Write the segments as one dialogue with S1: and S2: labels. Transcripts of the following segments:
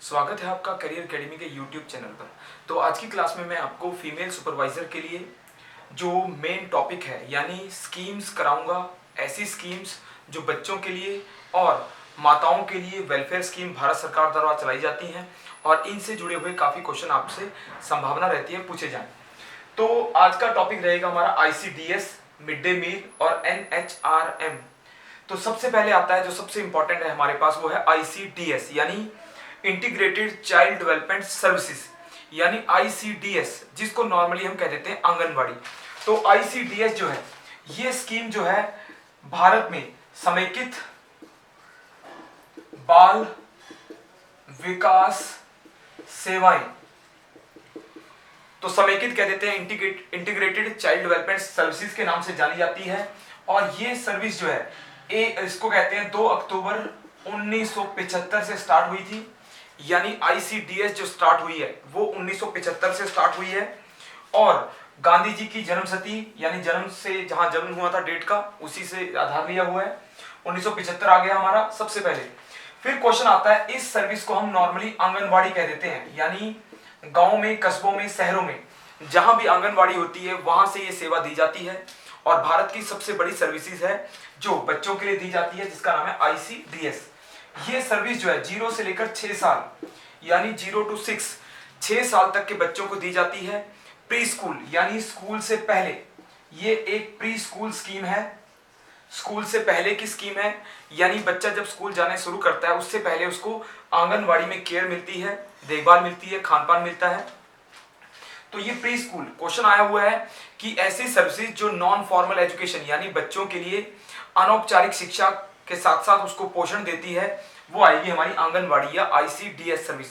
S1: स्वागत है आपका करियर एकेडमी के यूट्यूब चैनल पर। तो आज की क्लास में मैं आपको फीमेल सुपरवाइजर के लिए जो मेन टॉपिक है यानी स्कीम्स कराऊंगा। ऐसी स्कीम्स जो बच्चों के लिए और माताओं के लिए वेलफेयर स्कीम भारत सरकार द्वारा चलाई जाती हैं और इनसे जुड़े हुए काफ़ी क्वेश्चन आपसे संभावना रहती है पूछे जाएं। तो आज का टॉपिक रहेगा हमारा ICDS, मिड डे मील और NHRM। तो सबसे पहले आता है जो सबसे इंपॉर्टेंट है हमारे पास, वो है ICDS यानी इंटीग्रेटेड चाइल्ड डेवलपमेंट सर्विसेज यानी ICDS, जिसको नॉर्मली हम कह देते हैं आंगनवाड़ी। तो ICDS जो है ये स्कीम जो है भारत में समेकित बाल विकास सेवाएं, तो समेकित कह देते हैं इंटीग्रेटेड चाइल्ड डेवलपमेंट सर्विसेज के नाम से जानी जाती है। और ये सर्विस जो है इसको कहते हैं 2 अक्टूबर 1975 से स्टार्ट हुई थी। यानी ICDS जो स्टार्ट हुई है वो 1975 से स्टार्ट हुई है और गांधी जी की जन्मशती यानी जन्म से जहां जन्म हुआ था डेट का उसी से आधार लिया हुआ है। 1975 आ गया हमारा सबसे पहले। फिर क्वेश्चन आता है, इस सर्विस को हम नॉर्मली आंगनवाड़ी कह देते हैं यानी गांव में, कस्बों में, शहरों में जहां भी आंगनवाड़ी होती है वहां से ये सेवा दी जाती है और भारत की सबसे बड़ी सर्विसेज है जो बच्चों के लिए दी जाती है जिसका नाम है ICDS। ये सर्विस जो है 0 से लेकर 6 साल यानी 0 to 6 साल तक के बच्चों को दी जाती है। प्री स्कूल यानी स्कूल से पहले, ये एक प्री स्कूल स्कीम है, स्कूल से पहले की स्कीम है। यानी बच्चा जब स्कूल जाने शुरू करता है उससे पहले उसको आंगनवाड़ी में केयर मिलती है, देखभाल मिलती है, खान पान मिलता है। तो ये प्री स्कूल क्वेश्चन आया हुआ है कि ऐसी सर्विसेज जो नॉन फॉर्मल एजुकेशन यानी बच्चों के लिए अनौपचारिक शिक्षा के साथ साथ उसको पोषण देती है, वो आएगी हमारी आंगनवाड़ी या ICDS सर्विस।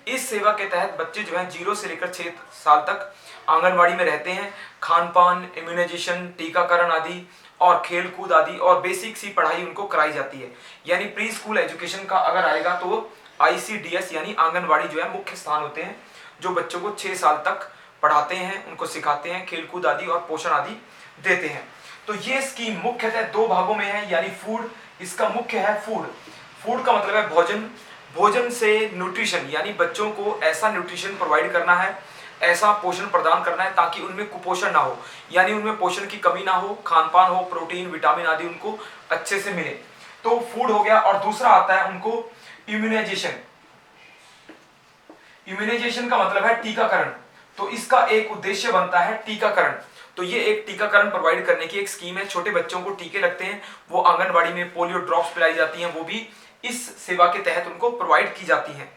S1: इस सेवा के तहत बच्चे जो हैं 0 से लेकर 6 साल तक आंगनवाड़ी में रहते हैं। खान पान, इम्यूनाइजेशन, टीकाकरण आदि और खेल कूद आदि और बेसिक सी पढ़ाई उनको कराई जाती है। यानी प्री स्कूल एजुकेशन का अगर आएगा तो ICDS यानी आंगनवाड़ी जो है मुख्य स्थान होते हैं जो बच्चों को 6 साल तक पढ़ाते हैं, उनको सिखाते हैं, खेल कूद आदि और पोषण आदि देते हैं। तो ये स्कीम मुख्यतः 2 भागों में है यानी फूड, इसका मुख्य है फूड। फूड का मतलब है भोजन, भोजन से न्यूट्रिशन यानी बच्चों को ऐसा न्यूट्रिशन प्रोवाइड करना है, ऐसा पोषण प्रदान करना है ताकि उनमें कुपोषण ना हो यानी उनमें पोषण की कमी ना हो, खान पान हो, प्रोटीन, विटामिन आदि उनको अच्छे से मिले। तो फूड हो गया। और दूसरा आता है उनको इम्यूनाइजेशन। इम्यूनाइजेशन का मतलब है टीकाकरण। तो इसका एक उद्देश्य बनता है टीकाकरण। तो ये एक टीकाकरण प्रोवाइड करने की एक स्कीम है। छोटे बच्चों को टीके लगते हैं, वो आंगनवाड़ी में पोलियो ड्रॉप्स पिलाई जाती हैं, वो भी इस सेवा के तहत उनको प्रोवाइड की जाती हैं।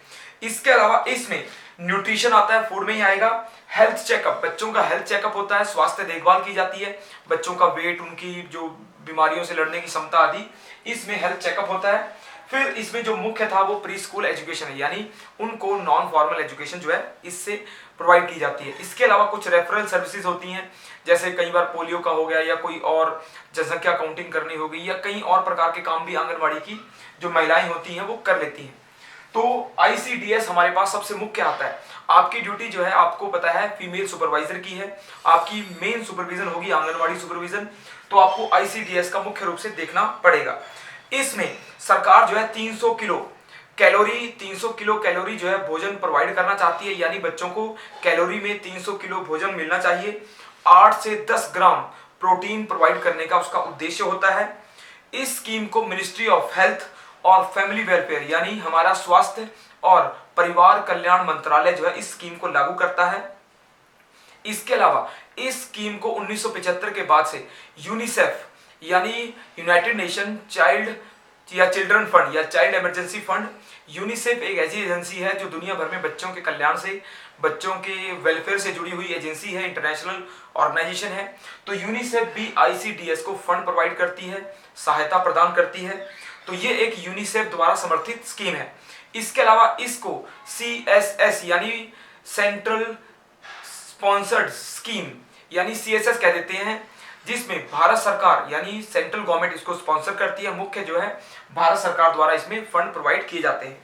S1: इसके अलावा इसमें न्यूट्रिशन आता है, फूड में ही आएगा। हेल्थ चेकअप, बच्चों का हेल्थ चेकअप होता है, स्वास्थ्य देखभाल की जाती है, बच्चों का वेट, उनकी जो बीमारियों से लड़ने की क्षमता आदि, इसमें हेल्थ चेकअप होता है। फिर इसमें जो मुख्य था वो प्री स्कूल एजुकेशन है यानी उनको नॉन फॉर्मल एजुकेशन जो है इससे प्रोवाइड की जाती है। इसके अलावा कुछ रेफरल सर्विसेज होती हैं, जैसे कई बार पोलियो का हो गया या कोई और जनसंख्या काउंटिंग करनी हो गई या कई और प्रकार के काम भी आंगनवाड़ी की जो महिलाएं होती हैं वो कर लेती हैं। तो ICDS हमारे पास सबसे मुख्य आता है। आपकी ड्यूटी जो है आपको पता है फीमेल सुपरवाइजर की है, आपकी मेन सुपरविजन होगी आंगनवाड़ी सुपरविजन। तो आपको ICDS का मुख्य रूप से देखना पड़ेगा। इसमें सरकार जो है 300 किलो कैलोरी जो है भोजन प्रोवाइड करना चाहती है यानी बच्चों को कैलोरी में 300 किलो भोजन मिलना चाहिए। 8 से 10 ग्राम प्रोटीन प्रोवाइड करने का उसका उद्देश्य होता है। इस स्कीम को मिनिस्ट्री ऑफ हेल्थ और फैमिली वेलफेयर यानी हमारा स्वास्थ्य और परिवार कल्याण मंत्रालय जो है इस स्कीम को लागू करता है। इसके अलावा इस स्कीम को 1975 के बाद से यूनिसेफ यानी यूनाइटेड नेशन चाइल्ड या चिल्ड्रन फंड या चाइल्ड इमरजेंसी फंड, यूनिसेफ एक ऐसी एजेंसी है जो दुनिया भर में बच्चों के कल्याण से, बच्चों के वेलफेयर से जुड़ी हुई एजेंसी है, इंटरनेशनल ऑर्गेनाइजेशन है। तो यूनिसेफ भी ICDS को फंड प्रोवाइड करती है, सहायता प्रदान करती है। तो ये एक यूनिसेफ द्वारा समर्थित स्कीम है। इसके अलावा इसको CSS यानी सेंट्रल स्पॉन्सर्ड स्कीम यानी CSS कह देते हैं, जिसमें भारत सरकार यानी सेंट्रल गवर्नमेंट इसको स्पॉन्सर करती है। मुख्य जो है भारत सरकार द्वारा इसमें फंड प्रोवाइड किए जाते हैं।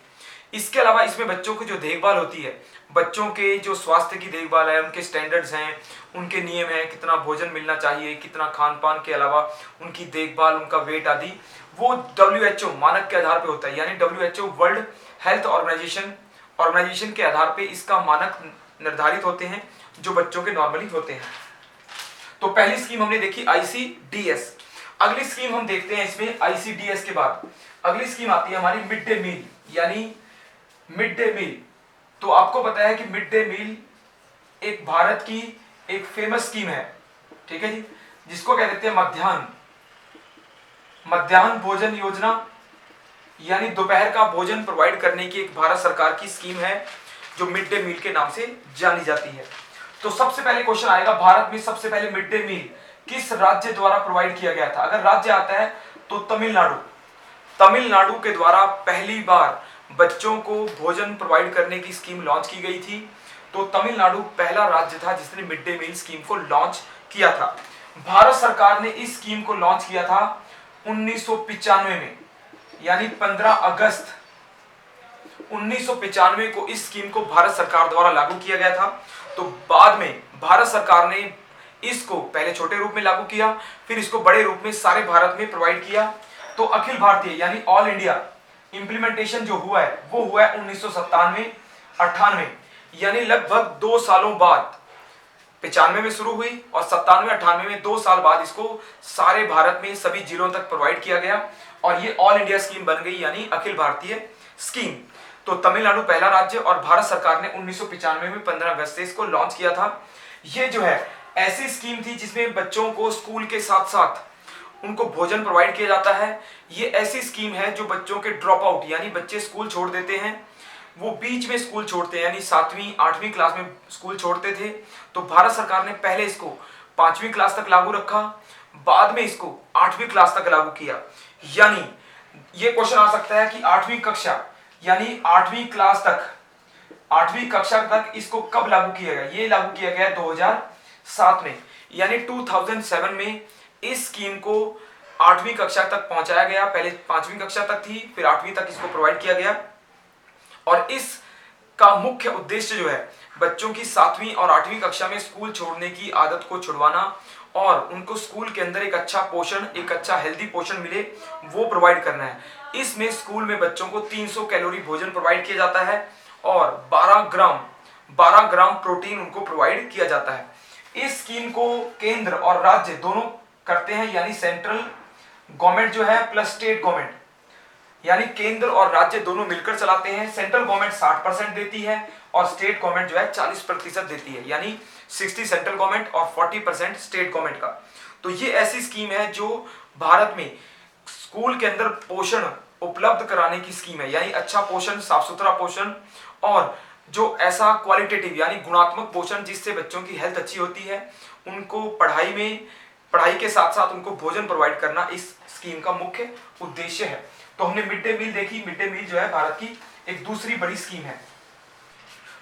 S1: इसके अलावा इसमें बच्चों की जो देखभाल होती है, बच्चों के जो स्वास्थ्य की देखभाल है, उनके स्टैंडर्ड्स हैं, उनके नियम हैं, कितना भोजन मिलना चाहिए, कितना खान पान के अलावा उनकी देखभाल, उनका वेट आदि, वो WHO मानक के आधार पर होता है। यानी WHO world health organisation organisation के आधार पे इसका मानक निर्धारित होते हैं जो बच्चों के नॉर्मली होते हैं। तो पहली स्कीम हमने देखी ICDS। अगली स्कीम हम देखते हैं इसमें ICDS के बाद अगली स्कीम आती है हमारी मिड डे मील, यानी मिड डे मील। तो आपको पता है कि मिड डे मील एक भारत की एक फेमस स्कीम है, ठीक है जी, जिसको कह देते हैं मध्याह्न भोजन योजना, यानी दोपहर का भोजन प्रोवाइड करने की एक भारत सरकार की स्कीम है जो मिड डे मील के नाम से जानी जाती है। तो सबसे पहले क्वेश्चन आएगा, भारत में सबसे पहले मिड डे मील किस राज्य द्वारा प्रोवाइड किया गया था? अगर राज्य आता है तो तमिलनाडु के द्वारा पहली बार बच्चों को भोजन प्रोवाइड करने की स्कीम लॉन्च की गई थी। तो तमिलनाडु पहला राज्य था जिसने मिड डे मील स्कीम को लॉन्च किया था। भारत सरकार ने इस स्कीम को लॉन्च किया था 1995 में, यानी 15 अगस्त 1995 को इस स्कीम को भारत सरकार द्वारा लागू किया गया था। तो बाद में भारत सरकार ने इसको पहले छोटे रूप में लागू किया, फिर इसको बड़े रूप में सारे भारत में प्रोवाइड किया। तो अखिल भारतीय यानी ऑल इंडिया इंप्लीमेंटेशन जो हुआ है वो हुआ है 1997-98, यानी लगभग 2 सालों बाद। 95 में शुरू हुई और 97-98 में 2 साल बाद इसको सारे भारत में सभी जिलों तक प्रोवाइड किया गया और ये ऑल इंडिया स्कीम बन गई, यानी अखिल भारतीय स्कीम। तो तमिलनाडु पहला राज्य और भारत सरकार ने 1995 में 15 अगस्त से इसको लॉन्च किया था। ये जो है ऐसी स्कीम थी जिसमें बच्चों को स्कूल के साथ साथ उनको भोजन प्रोवाइड किया जाता है। ये ऐसी स्कीम है जो बच्चों के ड्रॉप आउट, यानी बच्चे स्कूल छोड़ देते हैं, वो बीच में स्कूल छोड़ते हैं, यानी 7वीं 8वीं क्लास में स्कूल छोड़ते थे। तो भारत सरकार ने पहले इसको 5वीं क्लास तक लागू रखा, बाद में इसको 8वीं क्लास तक लागू किया। यानी ये क्वेश्चन आ सकता है कि 8वीं कक्षा यानी 8वीं क्लास तक 8वीं कक्षा तक इसको कब लागू किया गया? ये लागू किया गया 2007 में, यानी 2007 में इस स्कीम को 8वीं कक्षा तक पहुंचाया गया। पहले 5वीं कक्षा तक थी, फिर 8वीं तक इसको प्रोवाइड किया गया। और इसका मुख्य उद्देश्य जो है बच्चों की 7वीं और 8वीं कक्षा में स्कूल छोड़ने की आदत को छुड़वाना और उनको स्कूल के अंदर एक अच्छा पोषण, एक अच्छा हेल्दी पोषण मिले, वो प्रोवाइड करना है। इसमें स्कूल में बच्चों को 300 कैलोरी भोजन प्रोवाइड किया जाता है और 12 ग्राम प्रोटीन उनको प्रोवाइड किया जाता है। इस स्कीम को केंद्र और राज्य दोनों करते हैं, यानी सेंट्रल गवर्नमेंट जो है प्लस स्टेट गवर्नमेंट, यानी केंद्र और राज्य दोनों मिलकर चलाते हैं। सेंट्रल गवर्नमेंट 60% देती है और स्टेट गवर्नमेंट जो है 40% देती है, यानी 60 सेंट्रल गवर्नमेंट और 40% स्टेट गवर्नमेंट का। तो ये ऐसी स्कीम है जो भारत में स्कूल के अंदर पोषण उपलब्ध कराने की स्कीम है, यानी अच्छा पोषण, साफ सुथरा पोषण और जो ऐसा क्वालिटेटिव यानी गुणात्मक पोषण जिससे बच्चों की हेल्थ अच्छी होती है, उनको पढ़ाई के साथ साथ उनको भोजन प्रोवाइड करना इस स्कीम का मुख्य उद्देश्य है। तो हमने मिड डे मील देखी। मिड डे मील जो है भारत की एक दूसरी बड़ी स्कीम है।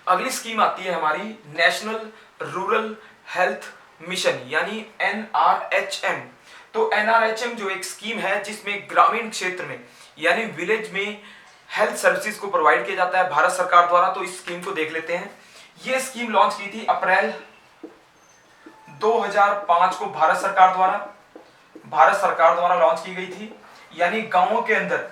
S1: अगली स्कीम आती है हमारी नेशनल रूरल हेल्थ मिशन, यानी NRHM। तो NRHM जो एक स्कीम है जिसमें ग्रामीण क्षेत्र में यानी विलेज में हेल्थ सर्विसेज को प्रोवाइड किया जाता है भारत सरकार द्वारा। तो इस स्कीम को देख लेते हैं। यह स्कीम लॉन्च की थी अप्रैल 2005 को भारत सरकार द्वारा लॉन्च की गई थी, यानी गांवों के अंदर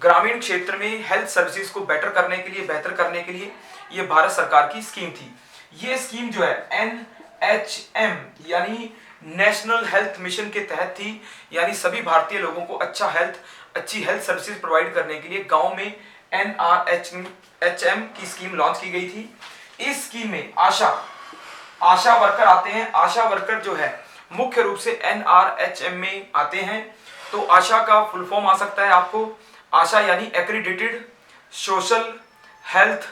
S1: ग्रामीण क्षेत्र में हेल्थ सर्विसेज को बेहतर करने के लिए ये भारत सरकार की स्कीम थी। ये स्कीम जो है NHM यानी नेशनल हेल्थ मिशन के तहत थी, यानी सभी भारतीय लोगों को अच्छी हेल्थ सर्विसेज प्रोवाइड करने के लिए गांव में NRHM की स्कीम लॉन्च की गई थी। इस स्कीम में आशा वर्कर आते हैं। आशा वर्कर जो है मुख्य रूप से NRHM में आते हैं। तो आशा का फुल फॉर्म आ सकता है आपको, आशा यानी एक्रीडिटेड सोशल हेल्थ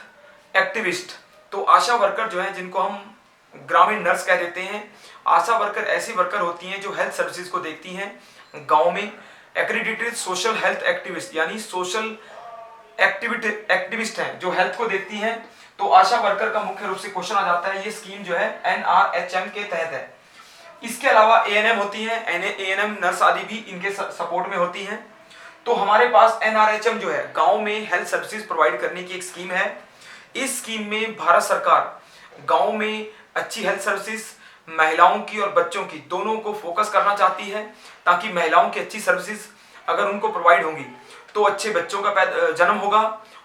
S1: एक्टिविस्ट। तो आशा वर्कर जो है, जिनको हम ग्रामीण नर्स कह देते हैं, आशा वर्कर ऐसी वर्कर होती हैं जो हेल्थ सर्विसेज को देखती हैं गांव में। एक्रीडिटेड सोशल हेल्थ एक्टिविस्ट यानी सोशल एक्टिविस्ट हैं जो हेल्थ को देखती हैं। तो आशा वर्कर का मुख्य रूप से क्वेश्चन आ जाता है। ये स्कीम जो है NRHM के तहत है। इसके अलावा ANM होती है, ANM नर्स आदि भी इनके सपोर्ट में होती हैं। तो हमारे पास NRHM जो है गांव में हेल्थ सर्विसेज प्रोवाइड करने की एक स्कीम है। इस स्कीम में भारत सरकार गांव में अच्छी हेल्थ सर्विसेज महिलाओं की और बच्चों की दोनों को फोकस करना चाहती है, ताकि महिलाओं की अच्छी सर्विसेज अगर उनको प्रोवाइड होंगी तो अच्छे बच्चों का जन्म होगा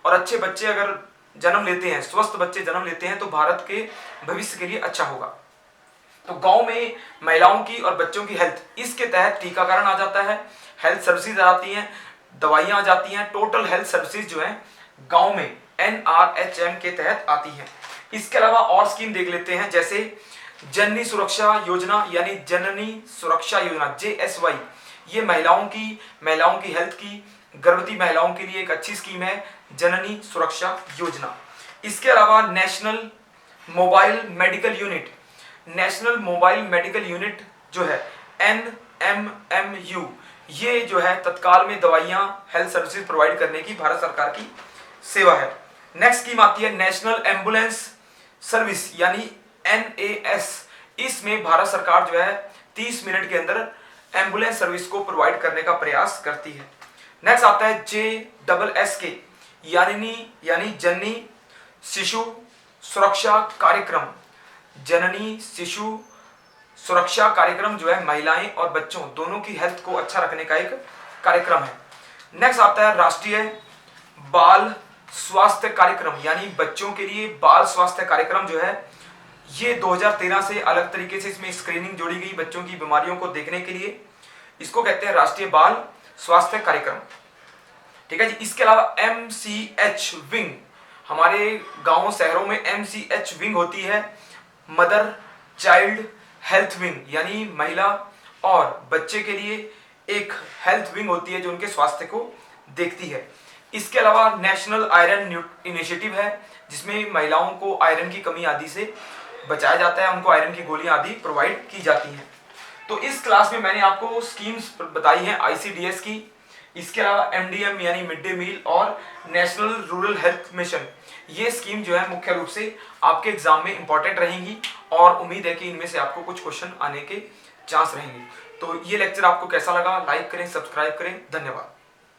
S1: और अच्छे बच्चे अगर जन्म लेते हैं, स्वस्थ बच्चे जन्म लेते हैं तो भारत के भविष्य के लिए अच्छा होगा। तो गांव में महिलाओं की और बच्चों की हेल्थ, इसके तहत टीकाकरण आ जाता है, हेल्थ सर्विसेज आ जाती हैं, दवाइयां आ जाती हैं, टोटल हेल्थ सर्विसेज जो है गांव में NRHM के तहत आती है। इसके अलावा और स्कीम देख लेते हैं, जैसे जननी सुरक्षा योजना यानी जननी सुरक्षा योजना JSY, ये महिलाओं की हेल्थ की, गर्भवती महिलाओं के लिए एक अच्छी स्कीम है जननी सुरक्षा योजना। इसके अलावा national mobile medical unit, national mobile medical unit जो है NMMU, ये जो है तत्काल में दवाइयां, हेल्थ सर्विसेज प्रोवाइड करने की भारत सरकार की सेवा है। नेक्स्ट स्कीम आती है नेशनल एम्बुलेंस सर्विस यानी NAS, इसमें भारत सरकार जो है 30 मिनट के अंदर एम्बुलेंस सर्विस को प्रोवाइड करने का प्रयास करती है। नेक्स्ट आता है JSSK यानी जननी शिशु सुरक्षा कार्यक्रम, जननी शिशु सुरक्षा कार्यक्रम जो है महिलाएं और बच्चों दोनों की हेल्थ को अच्छा रखने का एक कार्यक्रम है। नेक्स्ट आता है राष्ट्रीय बाल स्वास्थ्य कार्यक्रम यानी बच्चों के लिए बाल स्वास्थ्य कार्यक्रम जो है ये 2013 से अलग तरीके से इसमें स्क्रीनिंग जोड़ी गई बच्चों की बीमारियों को देखने के लिए, इसको कहते हैं राष्ट्रीय बाल स्वास्थ्य कार्यक्रम। ठीक है जी। इसके अलावा MCH विंग, हमारे गांवों शहरों में MCH विंग होती है, मदर चाइल्ड हेल्थ विंग यानी महिला और बच्चे के लिए एक हेल्थ विंग होती है जो उनके स्वास्थ्य को देखती है। इसके अलावा नेशनल आयरन इनिशिएटिव है जिसमें महिलाओं को आयरन की कमी आदि से बचाया जाता है, उनको आयरन की गोलियां आदि प्रोवाइड की जाती हैं। तो इस क्लास में मैंने आपको स्कीम्स बताई हैं ICDS की, इसके अलावा MDM यानी मिड डे मील और नेशनल रूरल हेल्थ मिशन, ये स्कीम जो है मुख्य रूप से आपके एग्जाम में इंपॉर्टेंट रहेंगी और उम्मीद है कि इनमें से आपको कुछ क्वेश्चन आने के चांस रहेंगे। तो ये लेक्चर आपको कैसा लगा, लाइक करें, सब्सक्राइब करें। धन्यवाद।